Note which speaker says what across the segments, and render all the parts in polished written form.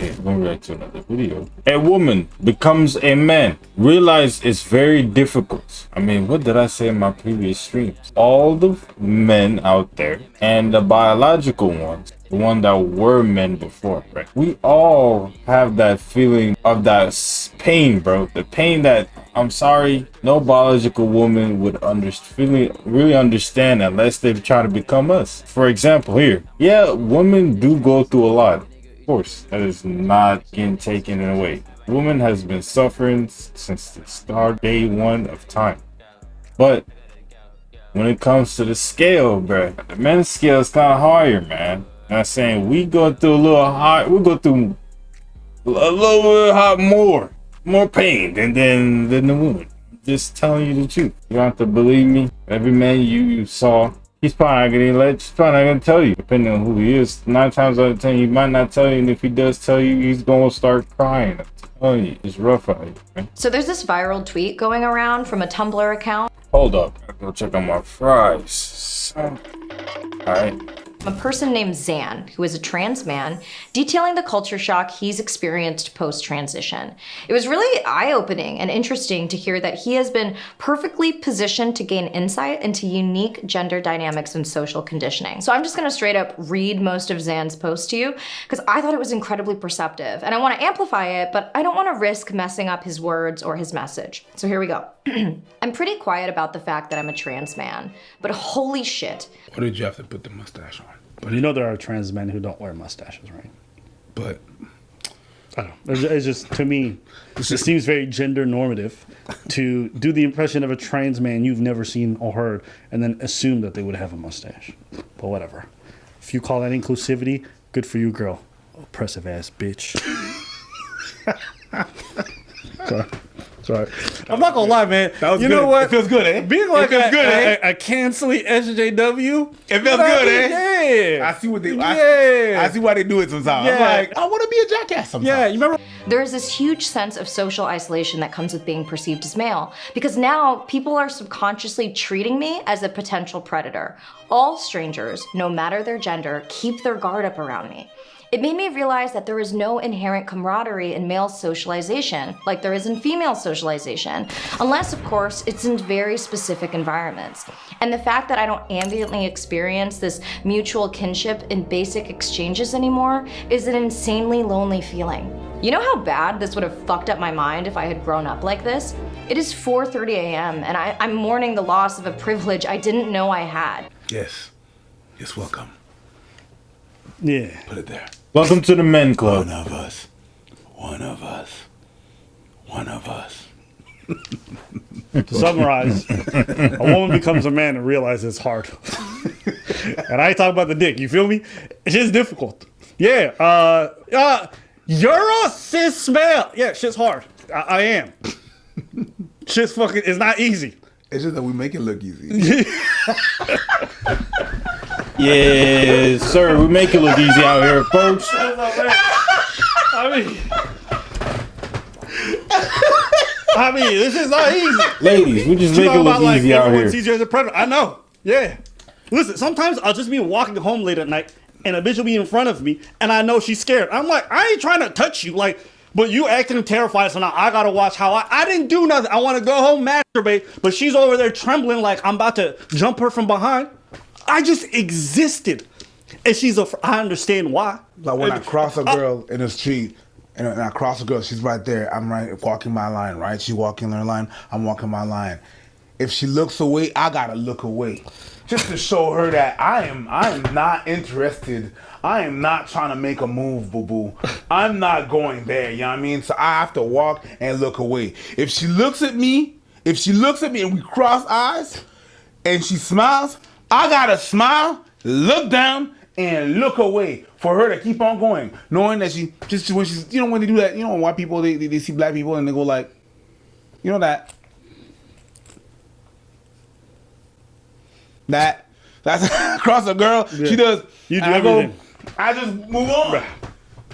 Speaker 1: Okay, going back to another video. A woman becomes a man. Realize it's very difficult. I mean, what did I say in my previous streams? All the men out there and the biological ones, the one that were men before, right? We all have that feeling of that pain, bro. The pain that, I'm sorry, no biological woman would really understand unless they try to become us. For example, here, yeah, women do go through a lot. Of course, that is not getting taken away. Woman has been suffering since the start, day one of time. But when it comes to the scale, bro, the men's scale is kind of higher, man. And I'm saying we go through a little hot, we go through a little bit hot more pain than the woman. Just telling you the truth. You don't have to believe me. Every man you saw, he's probably not gonna tell you, depending on who he is. 9 times out of 10, he might not tell you, and if he does tell you, he's gonna start crying. I'm telling you, it's rough out here, man.
Speaker 2: So there's this viral tweet going around from a Tumblr account.
Speaker 1: Hold up, I gotta go check on my fries. All right.
Speaker 2: A person named Zan, who is a trans man, detailing the culture shock he's experienced post-transition. It was really eye-opening and interesting to hear that he has been perfectly positioned to gain insight into unique gender dynamics and social conditioning. So I'm just gonna straight up read most of Zan's post to you, because I thought it was incredibly perceptive, and I wanna amplify it, but I don't wanna risk messing up his words or his message. So here we go. I'm pretty quiet about the fact that I'm a trans man, but holy shit.
Speaker 3: Why did you have to put the mustache on?
Speaker 4: But you know there are trans men who don't wear mustaches, right?
Speaker 3: But
Speaker 4: I don't know. It's just, to me, it seems very gender normative to do the impression of a trans man you've never seen or heard and then assume that they would have a mustache. But whatever. If you call that inclusivity, good for you, girl. Oppressive ass bitch. Sorry. I'm not gonna lie, man.
Speaker 3: That was
Speaker 4: you
Speaker 3: good.
Speaker 4: know what?
Speaker 3: It feels good, eh?
Speaker 4: Being like
Speaker 3: a
Speaker 4: canceling SJW.
Speaker 3: It feels good, eh?
Speaker 4: Yeah.
Speaker 3: I see what they.
Speaker 4: Yeah.
Speaker 3: I see why they do it sometimes.
Speaker 4: Yeah.
Speaker 3: I'm like, I want to be a jackass sometimes.
Speaker 4: Yeah, you remember?
Speaker 2: There is this huge sense of social isolation that comes with being perceived as male, because now people are subconsciously treating me as a potential predator. All strangers, no matter their gender, keep their guard up around me. It made me realize that there is no inherent camaraderie in male socialization, like there is in female socialization, unless, of course, it's in very specific environments. And the fact that I don't ambiently experience this mutual kinship in basic exchanges anymore is an insanely lonely feeling. You know how bad this would have fucked up my mind if I had grown up like this? It is 4:30 a.m. and I'm mourning the loss of a privilege I didn't know I had.
Speaker 3: Yes. Yes, welcome.
Speaker 4: Yeah.
Speaker 3: Put it there.
Speaker 1: Welcome to the men club.
Speaker 3: One of us. One of us. One of us.
Speaker 4: To summarize, a woman becomes a man and realizes it's hard. And I ain't talking about the dick, you feel me? It's just difficult. Yeah, you're a cis male. Yeah, shit's hard. I am. Shit's fucking, it's not easy.
Speaker 3: It's just that we make it look easy.
Speaker 1: Yeah, sir, we make it look easy out here, folks.
Speaker 4: I mean, this is not easy.
Speaker 1: Ladies, we just make it look easy out here.
Speaker 4: Sees you as a predator. I know. Yeah. Listen, sometimes I'll just be walking home late at night and a bitch will be in front of me and I know she's scared. I'm like, I ain't trying to touch you. Like, but you acting terrified, so now I gotta watch how I didn't do nothing. I wanna go home, masturbate, but she's over there trembling like I'm about to jump her from behind. I just existed. And I understand why.
Speaker 3: Like when I cross a girl in the street, and I cross a girl, she's right there. I'm right walking my line, right? She walking her line, I'm walking my line. If she looks away, I gotta look away. Just to show her that I am not interested. I am not trying to make a move, boo-boo. I'm not going there, you know what I mean? So I have to walk and look away. If she looks at me and we cross eyes and she smiles, I gotta smile, look down, and look away for her to keep on going, knowing that she just when she's, you know, when they do that, you know, white people they see black people and they go like, you know that's across a girl. Yeah. She does.
Speaker 4: You do everything.
Speaker 3: I just move on. Bruh.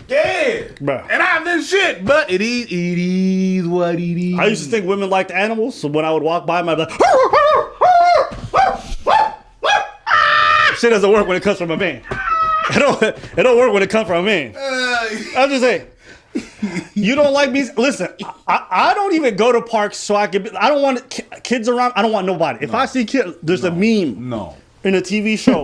Speaker 3: Yeah.
Speaker 4: Bruh.
Speaker 3: And I've done shit, but it is what it is.
Speaker 4: I used to think women liked animals, so when I would walk by them, I'd be like, shit doesn't work when it comes from a man. It don't work when it comes from a man. I'm just saying. You don't like me? Listen, I don't even go to parks so I can. I don't want kids around. I don't want nobody. If I see kids, there's a meme.
Speaker 3: No.
Speaker 4: In a TV show.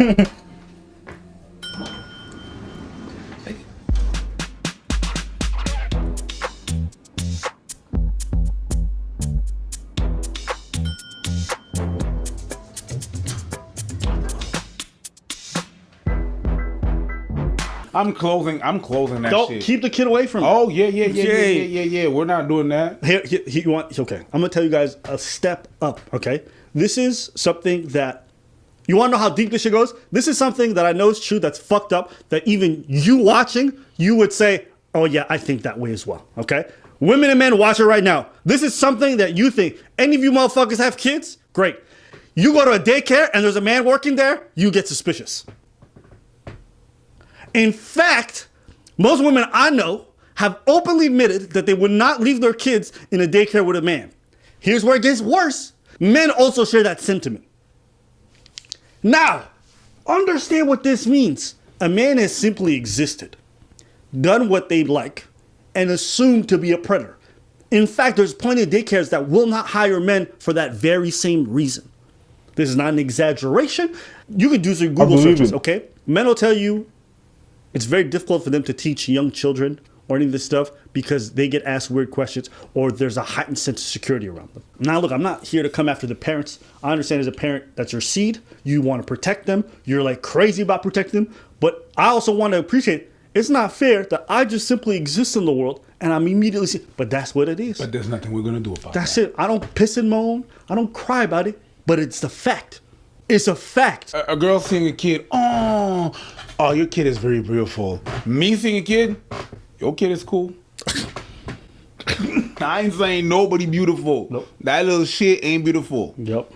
Speaker 3: I'm closing that
Speaker 4: Don't
Speaker 3: shit.
Speaker 4: keep the kid away from me.
Speaker 3: Oh yeah. We're not doing that.
Speaker 4: Okay, I'm gonna tell you guys a step up. Okay, this is something that you want to know how deep this shit goes. This is something that I know is true. That's fucked up. That even you watching, you would say, "Oh yeah, I think that way as well." Okay, women and men, watch it right now. This is something that you think. Any of you motherfuckers have kids? Great. You go to a daycare and there's a man working there, you get suspicious. In fact, most women I know have openly admitted that they would not leave their kids in a daycare with a man. Here's where it gets worse. Men also share that sentiment. Now, understand what this means. A man has simply existed, done what they like, and assumed to be a predator. In fact, there's plenty of daycares that will not hire men for that very same reason. This is not an exaggeration. You can do some Google searches, okay? Men will tell you it's very difficult for them to teach young children or any of this stuff because they get asked weird questions or there's a heightened sense of security around them. Now, look, I'm not here to come after the parents. I understand as a parent, that's your seed. You want to protect them. You're like crazy about protecting them. But I also want to appreciate it's not fair that I just simply exist in the world and I'm immediately saying, but that's what it is.
Speaker 3: But there's nothing we're going to do about
Speaker 4: That's
Speaker 3: that.
Speaker 4: it. I don't piss and moan. I don't cry about it, but it's the fact. It's a fact.
Speaker 3: A girl seeing a kid, oh, your kid is very beautiful. Me seeing a kid, your kid is cool. I ain't saying nobody beautiful.
Speaker 4: Nope.
Speaker 3: That little shit ain't beautiful.
Speaker 4: Yep.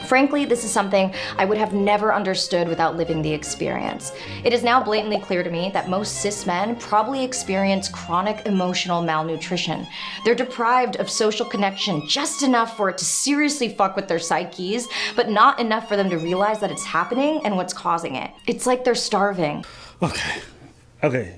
Speaker 2: Frankly, this is something I would have never understood without living the experience. It is now blatantly clear to me that most cis men probably experience chronic emotional malnutrition. They're deprived of social connection just enough for it to seriously fuck with their psyches, but not enough for them to realize that it's happening and what's causing it. It's like they're starving.
Speaker 4: Okay,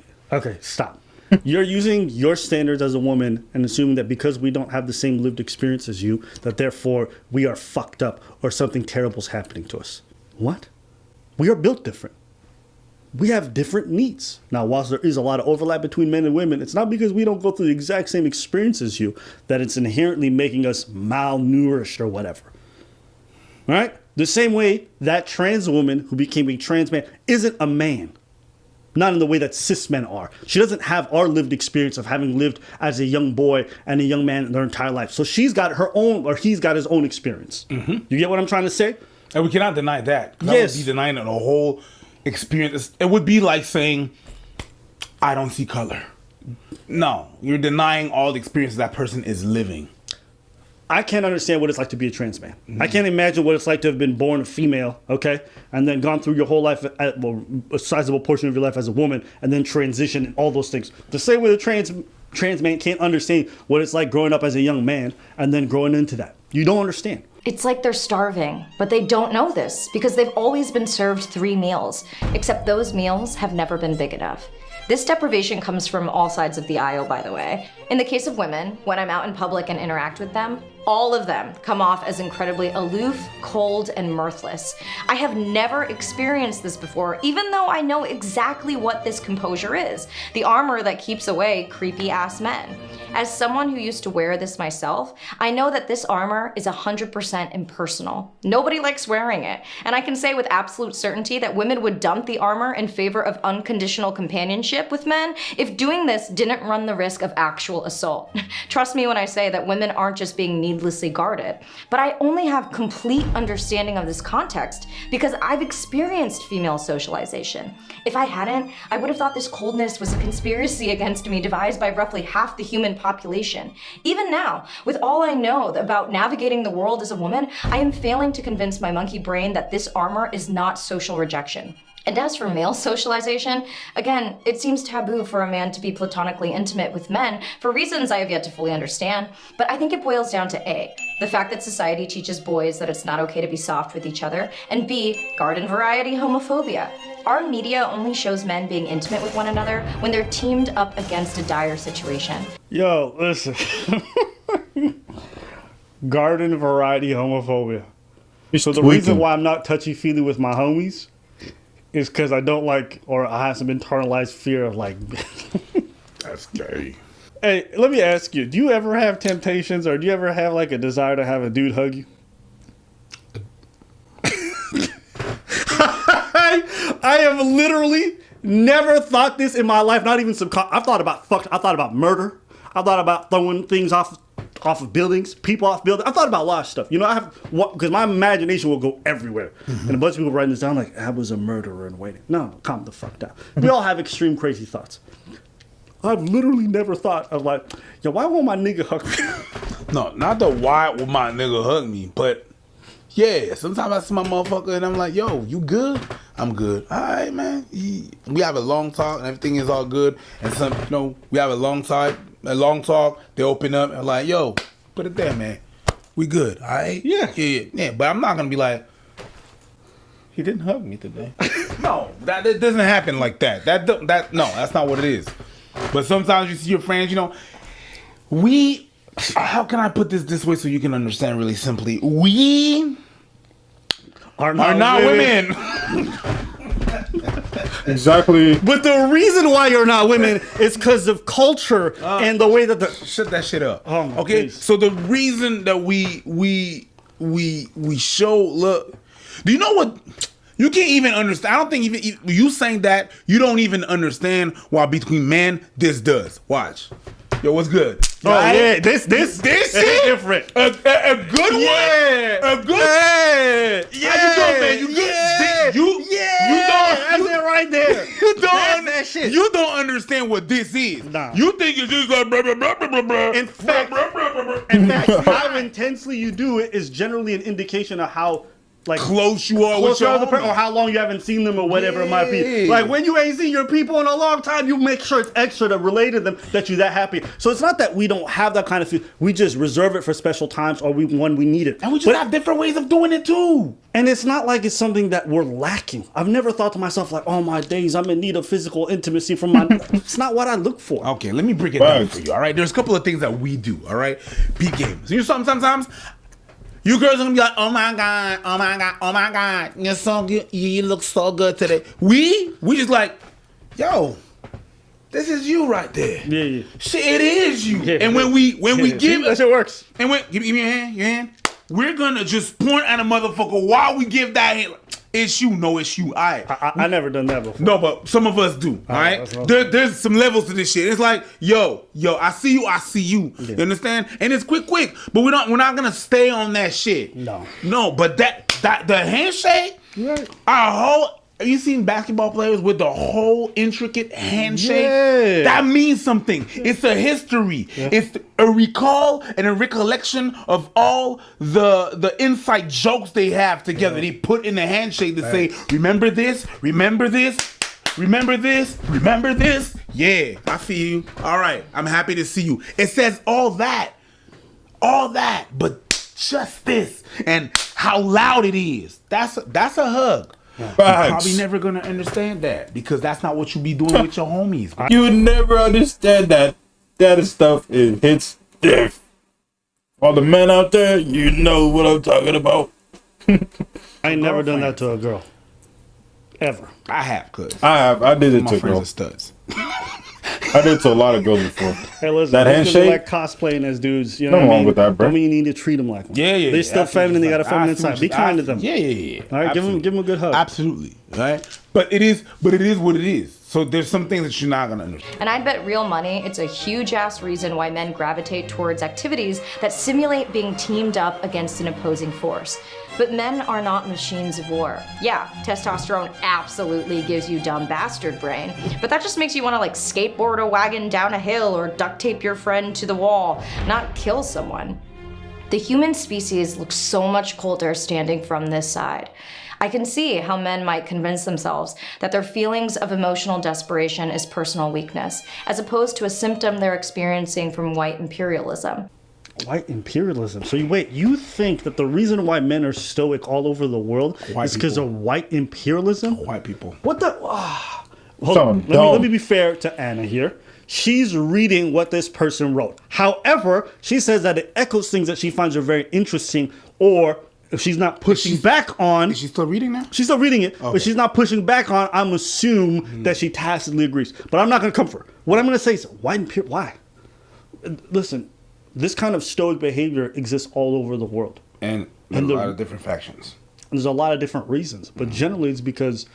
Speaker 4: stop. You're using your standards as a woman and assuming that because we don't have the same lived experience as you, that therefore we are fucked up or something terrible's happening to us. What? We are built different. We have different needs. Now, whilst there is a lot of overlap between men and women, it's not because we don't go through the exact same experience as you that it's inherently making us malnourished or whatever. All right? The same way that trans woman who became a trans man isn't a man. Not in the way that cis men are. She doesn't have our lived experience of having lived as a young boy and a young man their entire life. So she's got her own, or he's got his own experience. You get what I'm trying to say?
Speaker 3: And we cannot deny that. That
Speaker 4: Yes.
Speaker 3: would be denying the whole experience. It would be like saying, I don't see color. No, you're denying all the experiences that person is living.
Speaker 4: I can't understand what it's like to be a trans man. I can't imagine what it's like to have been born a female, okay, and then gone through your whole life, a sizable portion of your life as a woman, and then transition and all those things. The same way the trans man can't understand what it's like growing up as a young man and then growing into that. You don't understand.
Speaker 2: It's like they're starving, but they don't know this because they've always been served 3 meals, except those meals have never been big enough. This deprivation comes from all sides of the aisle, by the way. In the case of women, when I'm out in public and interact with them, all of them come off as incredibly aloof, cold, and mirthless. I have never experienced this before, even though I know exactly what this composure is, the armor that keeps away creepy-ass men. As someone who used to wear this myself, I know that this armor is 100% impersonal. Nobody likes wearing it, and I can say with absolute certainty that women would dump the armor in favor of unconditional companionship with men if doing this didn't run the risk of actual assault. Trust me when I say that women aren't just being needlessly guarded, but I only have complete understanding of this context because I've experienced female socialization. If I hadn't, I would have thought this coldness was a conspiracy against me devised by roughly half the human population. Even now, with all I know about navigating the world as a woman, I am failing to convince my monkey brain that this armor is not social rejection. And as for male socialization, again, it seems taboo for a man to be platonically intimate with men for reasons I have yet to fully understand, but I think it boils down to A, the fact that society teaches boys that it's not okay to be soft with each other, and B, garden variety homophobia. Our media only shows men being intimate with one another when they're teamed up against a dire situation.
Speaker 4: Yo, listen. Garden variety homophobia. So the reason why I'm not touchy-feely with my homies is because I don't like, or I have some internalized fear of like.
Speaker 3: That's gay.
Speaker 4: Hey, let me ask you: do you ever have temptations, or do you ever have like a desire to have a dude hug you? I have literally never thought this in my life. Not even I've thought about I thought about murder. I thought about throwing things off of buildings, people off buildings. I thought about a lot of stuff. You know, I have because my imagination will go everywhere. And a bunch of people writing this down like I was a murderer in waiting. No, calm the fuck down. We all have extreme crazy thoughts. I've literally never thought of like, yo, why won't my nigga hug me?
Speaker 3: No, not the why will my nigga hug me, but yeah, sometimes I see my motherfucker and I'm like, yo, you good? I'm good. All right, man. We have a long talk and everything is all good. And some, you know, we have a long talk. They open up and like, yo, put it there, man. We good. All right. Yeah. But I'm not gonna be like, he didn't hug me today. No, that doesn't happen like that. No, that's not what it is. But sometimes you see your friends, you know, how can I put this way so you can understand really simply? We are not women.
Speaker 1: Exactly.
Speaker 4: But the reason why you're not women is because of culture and the way that
Speaker 3: shut that shit up.
Speaker 4: Okay,
Speaker 3: please. So the reason that we show look. Do you know what? You can't even understand. I don't think even you saying that you don't even understand why between men this does. Watch. Yo, what's good?
Speaker 4: Oh yeah, this is different.
Speaker 3: A good one. A good. Yeah. How you doing, man? You good? You don't.
Speaker 4: That's it right there.
Speaker 3: That shit. You don't understand what this is.
Speaker 4: Nah.
Speaker 3: You think it's just like blah, blah, blah, blah, blah, blah.
Speaker 4: In fact, how intensely you do it is generally an indication of how like
Speaker 3: close you are with your
Speaker 4: person, or how long you haven't seen them, or whatever it might be. Like when you ain't seen your people in a long time, you make sure it's extra to relate to them that you're that happy. So it's not that we don't have that kind of feel. We just reserve it for special times, or when we need it.
Speaker 3: And we just have different ways of doing it too.
Speaker 4: And it's not like it's something that we're lacking. I've never thought to myself like, oh my days, I'm in need of physical intimacy from my. It's not what I look for.
Speaker 3: Okay, let me break it down for you. All right, there's a couple of things that we do. All right, peak games. You know, sometimes. You girls are gonna be like, oh my god, oh my god, oh my god, you're so good, you look so good today. We just like, yo, this is you right there.
Speaker 4: Yeah.
Speaker 3: Shit, it is you.
Speaker 4: Yeah,
Speaker 3: and when we give
Speaker 4: that shit works.
Speaker 3: And when give me your hand. We're gonna just point at a motherfucker while we give that hand. It's you, no, it's you.
Speaker 4: I never done that before.
Speaker 3: No, but some of us do. All right. There's some levels to this shit. It's like, yo, I see you. Yeah. You understand? And it's quick. But we're not gonna stay on that shit. No. But that the handshake,
Speaker 4: right?
Speaker 3: Have you seen basketball players with the whole intricate handshake?
Speaker 4: Yeah.
Speaker 3: That means something. It's a history. Yeah. It's a recall and a recollection of all the inside jokes they have together. Yeah. They put in the handshake to say, remember this, remember this, remember this, remember this. Yeah, I feel you. All right, I'm happy to see you. It says all that, but just this and how loud it is. That's a hug. You're probably never gonna understand that because that's not what you be doing with your homies.
Speaker 1: You would never understand that. That stuff hits diff. All the men out there, you know what I'm talking about.
Speaker 4: I ain't never done that to a girl. Ever.
Speaker 3: I have, cuz.
Speaker 1: I did it to girls.
Speaker 3: Studs.
Speaker 1: I did it to a lot of girls before.
Speaker 4: Hey, listen,
Speaker 1: that handshake,
Speaker 4: like cosplaying as dudes. You know
Speaker 1: nothing
Speaker 4: what I mean?
Speaker 1: wrong with that, bro.
Speaker 4: I mean, you need to treat them like one.
Speaker 3: Yeah.
Speaker 4: They're still feminine. They got a feminine side. Be kind to them.
Speaker 3: Yeah.
Speaker 4: All right, give them a good hug.
Speaker 3: Absolutely. All right, but it is what it is. So there's some things that you're not gonna understand.
Speaker 2: And I'd bet real money it's a huge ass reason why men gravitate towards activities that simulate being teamed up against an opposing force. But men are not machines of war. Yeah, testosterone absolutely gives you dumb bastard brain, but that just makes you want to like skateboard a wagon down a hill or duct tape your friend to the wall, not kill someone. The human species looks so much colder standing from this side. I can see how men might convince themselves that their feelings of emotional desperation is personal weakness, as opposed to a symptom they're experiencing from white imperialism.
Speaker 4: White imperialism. So you think that the reason why men are stoic all over the world is because of white imperialism?
Speaker 3: White people.
Speaker 4: What the? Hold on. Let me be fair to Anna here. She's reading what this person wrote. However, she says that it echoes things that she finds are very interesting, or if she's not pushing back on.
Speaker 3: Is she still reading now?
Speaker 4: She's still reading it,
Speaker 3: Okay.
Speaker 4: but she's not pushing back on. I'm assume that she tacitly agrees. But I'm not going to comfort her. What I'm going to say is, why? Listen, this kind of stoic behavior exists all over the world.
Speaker 3: And there's a lot of different factions.
Speaker 4: And there's a lot of different reasons. But generally, it's because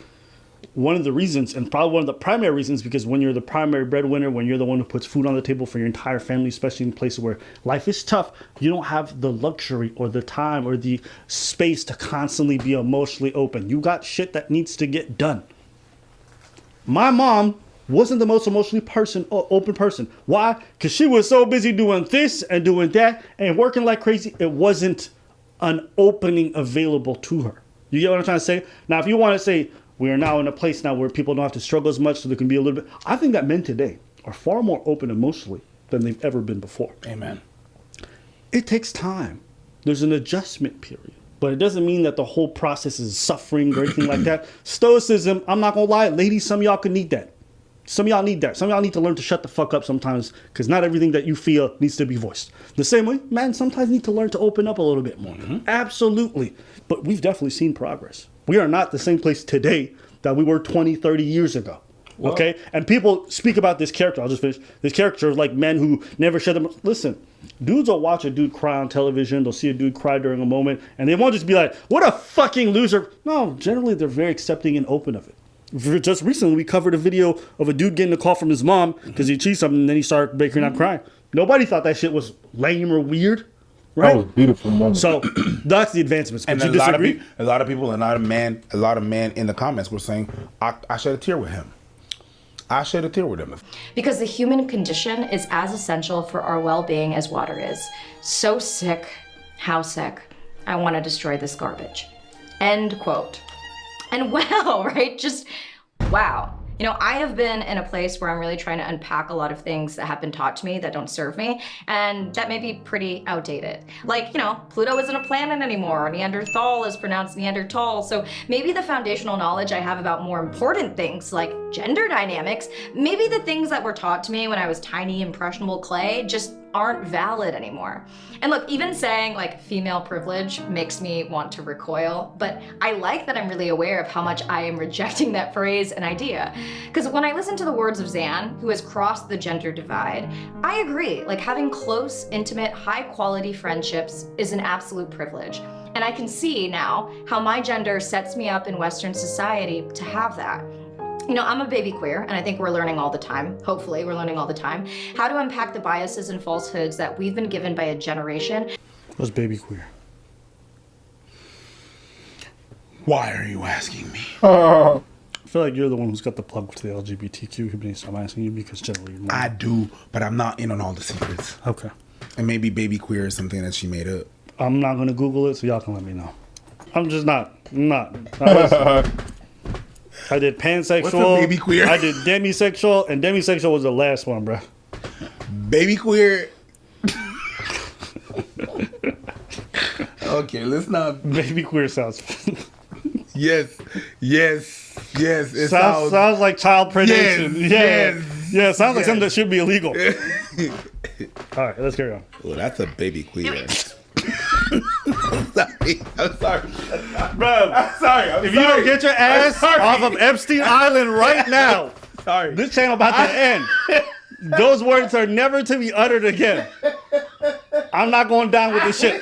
Speaker 4: one of the reasons, and probably one of the primary reasons, because when you're the primary breadwinner, when you're the one who puts food on the table for your entire family, especially in places where life is tough, you don't have the luxury or the time or the space to constantly be emotionally open. You got shit that needs to get done. My mom wasn't the most emotionally open person. Why? Because she was so busy doing this and doing that and working like crazy. It wasn't an opening available to her. You get what I'm trying to say? Now, if you want to say we are now in a place now where people don't have to struggle as much, so there can be a little bit. I think that men today are far more open emotionally than they've ever been before.
Speaker 3: Amen.
Speaker 4: It takes time. There's an adjustment period. But it doesn't mean that the whole process is suffering or anything like that. Stoicism, I'm not going to lie, ladies, some of y'all could need that. Some of y'all need that. Some of y'all need to learn to shut the fuck up sometimes, because not everything that you feel needs to be voiced. The same way, men sometimes need to learn to open up a little bit more. Absolutely. But we've definitely seen progress. We are not the same place today that we were 20, 30 years ago.
Speaker 3: Well,
Speaker 4: okay? And people speak about this character. I'll just finish. This character of like men who never shed them. Listen, dudes will watch a dude cry on television. They'll see a dude cry during a moment. And they won't just be like, what a fucking loser. No, generally they're very accepting and open of it. Just recently, we covered a video of a dude getting a call from his mom because he cheated something, and then he started breaking out crying. Nobody thought that shit was lame or weird, right?
Speaker 1: That was a beautiful moment.
Speaker 4: So that's the advancements.
Speaker 3: And
Speaker 4: Would
Speaker 3: a
Speaker 4: you
Speaker 3: lot of
Speaker 4: disagree?
Speaker 3: a lot of people, a lot of men in the comments were saying, I shed a tear with him. I shed a tear with him.
Speaker 2: Because the human condition is as essential for our well-being as water is. So sick, how sick, I want to destroy this garbage. End quote. And wow, right? Just wow. You know, I have been in a place where I'm really trying to unpack a lot of things that have been taught to me that don't serve me, and that may be pretty outdated. Like, you know, Pluto isn't a planet anymore, Neanderthal is pronounced Neanderthal, so maybe the foundational knowledge I have about more important things like gender dynamics, maybe the things that were taught to me when I was tiny, impressionable clay just aren't valid anymore. And look, even saying like female privilege makes me want to recoil, but I like that I'm really aware of how much I am rejecting that phrase and idea. Because when I listen to the words of Zan, who has crossed the gender divide, I agree, like having close, intimate, high quality friendships is an absolute privilege. And I can see now how my gender sets me up in Western society to have that. You know, I'm a baby queer, and I think we're learning all the time. Hopefully, we're learning all the time how to unpack the biases and falsehoods that we've been given by a generation.
Speaker 4: What's baby queer?
Speaker 3: Why are you asking me?
Speaker 4: I feel like you're the one who's got the plug to the LGBTQ community, so I'm asking you because generally you're not.
Speaker 3: I do, but I'm not in on all the secrets.
Speaker 4: Okay.
Speaker 3: And maybe baby queer is something that she made up.
Speaker 4: I'm not going to Google it, so y'all can let me know. I'm just not. I did pansexual.
Speaker 3: What's a baby queer?
Speaker 4: I did demisexual, and demisexual was the last one, bruh.
Speaker 3: Baby queer. Okay, let's not.
Speaker 4: Baby queer sounds.
Speaker 3: Yes. It
Speaker 4: sounds like child predation. Yeah, sounds like something that should be illegal. All right, let's carry on.
Speaker 3: Well, that's a baby queer. I'm sorry.
Speaker 4: Bro,
Speaker 3: I'm sorry.
Speaker 4: If you don't get your ass off of Epstein Island right now,
Speaker 3: Sorry.
Speaker 4: this channel about to end. Those words are never to be uttered again. I'm not going down with this shit.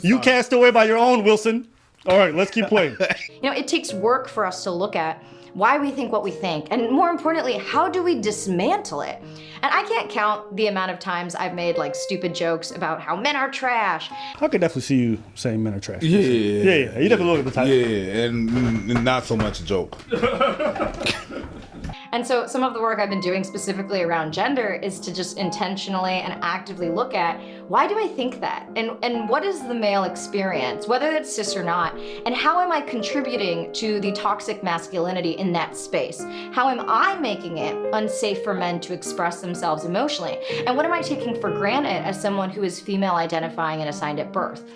Speaker 4: You cast away by your own, Wilson. All right, let's keep playing.
Speaker 2: You know, it takes work for us to look at why we think what we think, and more importantly, how do we dismantle it? And I can't count the amount of times I've made like stupid jokes about how men are trash.
Speaker 4: I could definitely see you saying men are trash.
Speaker 3: Yeah.
Speaker 4: You definitely look at the title.
Speaker 3: Yeah, and not so much a joke.
Speaker 2: And so some of the work I've been doing specifically around gender is to just intentionally and actively look at, why do I think that? And what is the male experience, whether it's cis or not, and how am I contributing to the toxic masculinity in that space? How am I making it unsafe for men to express themselves emotionally? And what am I taking for granted as someone who is female identifying and assigned at birth?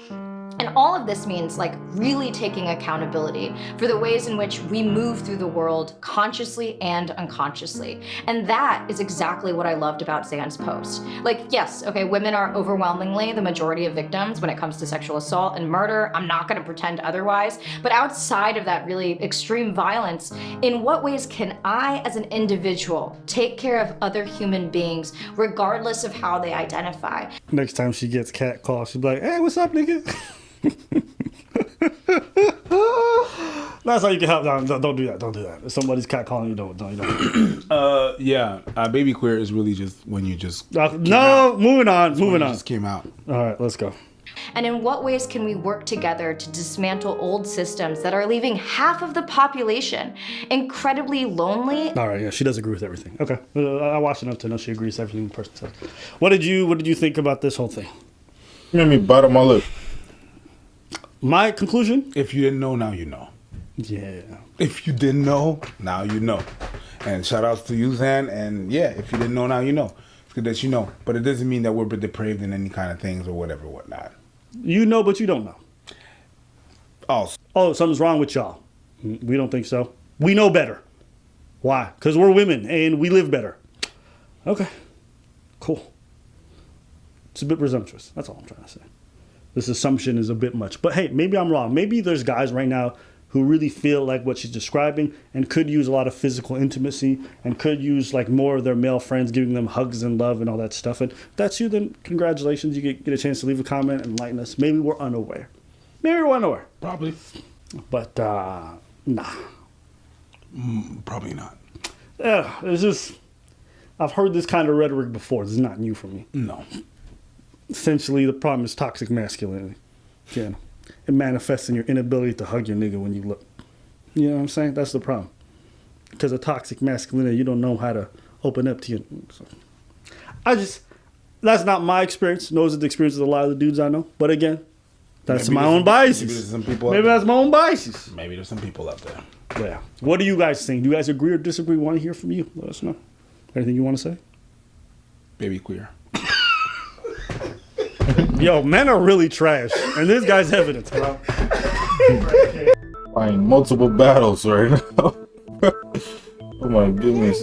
Speaker 2: And all of this means like really taking accountability for the ways in which we move through the world consciously and unconsciously. And that is exactly what I loved about Zan's post. Like, yes, okay, women are overwhelmingly the majority of victims when it comes to sexual assault and murder. I'm not gonna pretend otherwise. But outside of that really extreme violence, in what ways can I as an individual take care of other human beings regardless of how they identify?
Speaker 4: Next time she gets catcalled, she'll be like, hey, what's up, nigga? That's how you can help. No, don't do that. Don't do that. If somebody's catcalling you, don't.
Speaker 3: Yeah, baby queer is really just when you just
Speaker 4: moving on.
Speaker 3: just came out.
Speaker 4: All right, let's go.
Speaker 2: And in what ways can we work together to dismantle old systems that are leaving half of the population incredibly lonely?
Speaker 4: All right, yeah, she does agree with everything. Okay, I watched enough to know she agrees with everything the person says. What did you think about this whole thing?
Speaker 1: You made me bite my lip.
Speaker 4: My conclusion?
Speaker 3: If you didn't know, now you know.
Speaker 4: Yeah.
Speaker 3: If you didn't know, now you know. And shout outs to you, Zan. And yeah, if you didn't know, now you know. It's good that you know. But it doesn't mean that we're depraved in any kind of things or whatever, whatnot.
Speaker 4: You know, but you don't know.
Speaker 3: Oh,
Speaker 4: something's wrong with y'all. We don't think so. We know better. Why? Because we're women and we live better. Okay. Cool. It's a bit presumptuous. That's all I'm trying to say. This assumption is a bit much. But hey, maybe I'm wrong. Maybe there's guys right now who really feel like what she's describing and could use a lot of physical intimacy and could use like more of their male friends giving them hugs and love and all that stuff. And if that's you, then congratulations. You get a chance to leave a comment and enlighten us. Maybe we're unaware.
Speaker 3: probably.
Speaker 4: But nah.
Speaker 3: Probably not.
Speaker 4: Yeah, it's just, I've heard this kind of rhetoric before. This is not new for me.
Speaker 3: No.
Speaker 4: Essentially, the problem is toxic masculinity. Yeah. It manifests in your inability to hug your nigga when you look. You know what I'm saying? That's the problem. Because of toxic masculinity, you don't know how to open up to you. So, that's not my experience. Those are the experiences of a lot of the dudes I know. But again, that's my own biases. Maybe that's my own biases.
Speaker 3: Maybe there's some people out there.
Speaker 4: Yeah. What do you guys think? Do you guys agree or disagree? We want to hear from you. Let us know. Anything you want to say?
Speaker 3: Baby queer.
Speaker 4: Yo, men are really trash. And this guy's evidence, bro.
Speaker 1: Fighting multiple battles right now. Oh my goodness.